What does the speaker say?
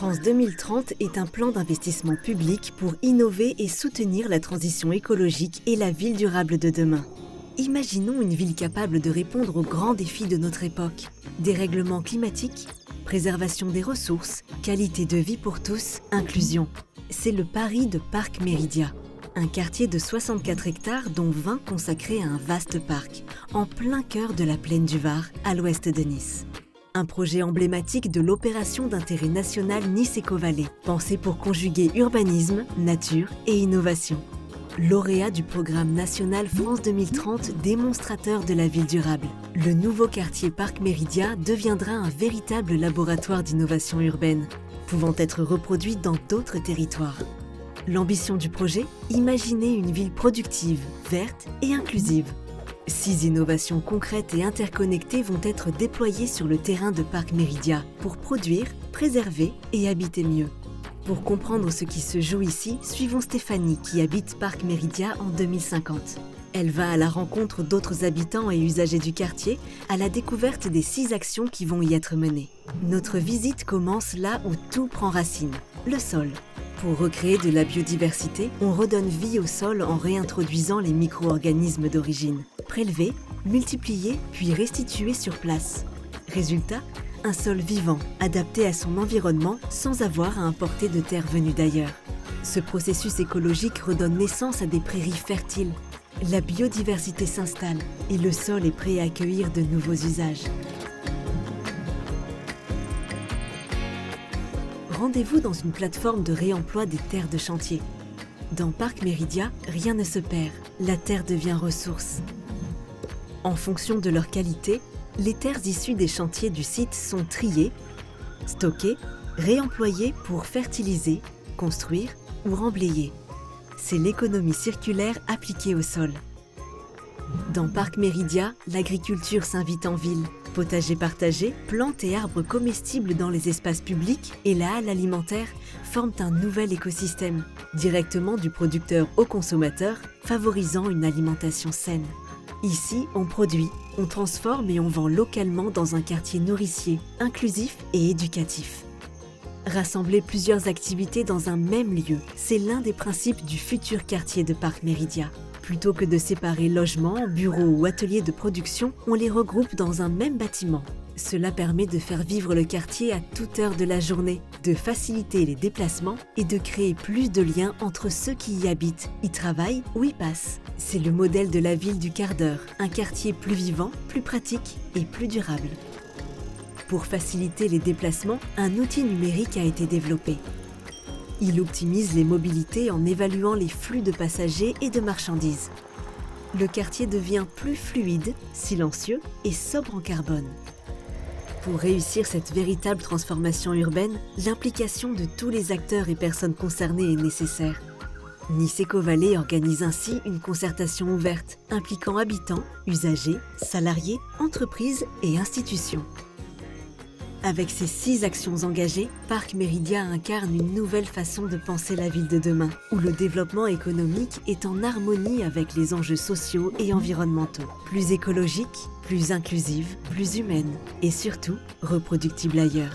France 2030 est un plan d'investissement public pour innover et soutenir la transition écologique et la ville durable de demain. Imaginons une ville capable de répondre aux grands défis de notre époque. Dérèglement climatique, préservation des ressources, qualité de vie pour tous, inclusion. C'est le pari de Parc Méridia. Un quartier de 64 hectares dont 20 consacrés à un vaste parc, en plein cœur de la plaine du Var, à l'ouest de Nice. Un projet emblématique de l'opération d'intérêt national Nice Éco-Vallée, pensé pour conjuguer urbanisme, nature et innovation. Lauréat du programme national France 2030 démonstrateur de la ville durable, le nouveau quartier Parc Méridia deviendra un véritable laboratoire d'innovation urbaine, pouvant être reproduit dans d'autres territoires. L'ambition du projet, imaginer une ville productive, verte et inclusive. 6 innovations concrètes et interconnectées vont être déployées sur le terrain de Parc Méridia pour produire, préserver et habiter mieux. Pour comprendre ce qui se joue ici, suivons Stéphanie qui habite Parc Méridia en 2050. Elle va à la rencontre d'autres habitants et usagers du quartier, à la découverte des 6 actions qui vont y être menées. Notre visite commence là où tout prend racine, le sol. Pour recréer de la biodiversité, on redonne vie au sol en réintroduisant les micro-organismes d'origine. Prélevés, multipliés, puis restitués sur place. Résultat, un sol vivant, adapté à son environnement sans avoir à importer de terre venue d'ailleurs. Ce processus écologique redonne naissance à des prairies fertiles. La biodiversité s'installe et le sol est prêt à accueillir de nouveaux usages. Rendez-vous dans une plateforme de réemploi des terres de chantier. Dans Parc Méridia, rien ne se perd, la terre devient ressource. En fonction de leur qualité, les terres issues des chantiers du site sont triées, stockées, réemployées pour fertiliser, construire ou remblayer. C'est l'économie circulaire appliquée au sol. Dans Parc Méridia, l'agriculture s'invite en ville. Potagers partagés, plantes et arbres comestibles dans les espaces publics et la halle alimentaire forment un nouvel écosystème, directement du producteur au consommateur, favorisant une alimentation saine. Ici, on produit, on transforme et on vend localement dans un quartier nourricier, inclusif et éducatif. Rassembler plusieurs activités dans un même lieu, c'est l'un des principes du futur quartier de Parc Méridia. Plutôt que de séparer logements, bureaux ou ateliers de production, on les regroupe dans un même bâtiment. Cela permet de faire vivre le quartier à toute heure de la journée, de faciliter les déplacements et de créer plus de liens entre ceux qui y habitent, y travaillent ou y passent. C'est le modèle de la ville du quart d'heure, un quartier plus vivant, plus pratique et plus durable. Pour faciliter les déplacements, un outil numérique a été développé. Il optimise les mobilités en évaluant les flux de passagers et de marchandises. Le quartier devient plus fluide, silencieux et sobre en carbone. Pour réussir cette véritable transformation urbaine, l'implication de tous les acteurs et personnes concernées est nécessaire. Nice Éco-Vallée organise ainsi une concertation ouverte, impliquant habitants, usagers, salariés, entreprises et institutions. Avec ces 6 actions engagées, Parc Méridia incarne une nouvelle façon de penser la ville de demain, où le développement économique est en harmonie avec les enjeux sociaux et environnementaux. Plus écologique, plus inclusive, plus humaine et surtout reproductible ailleurs.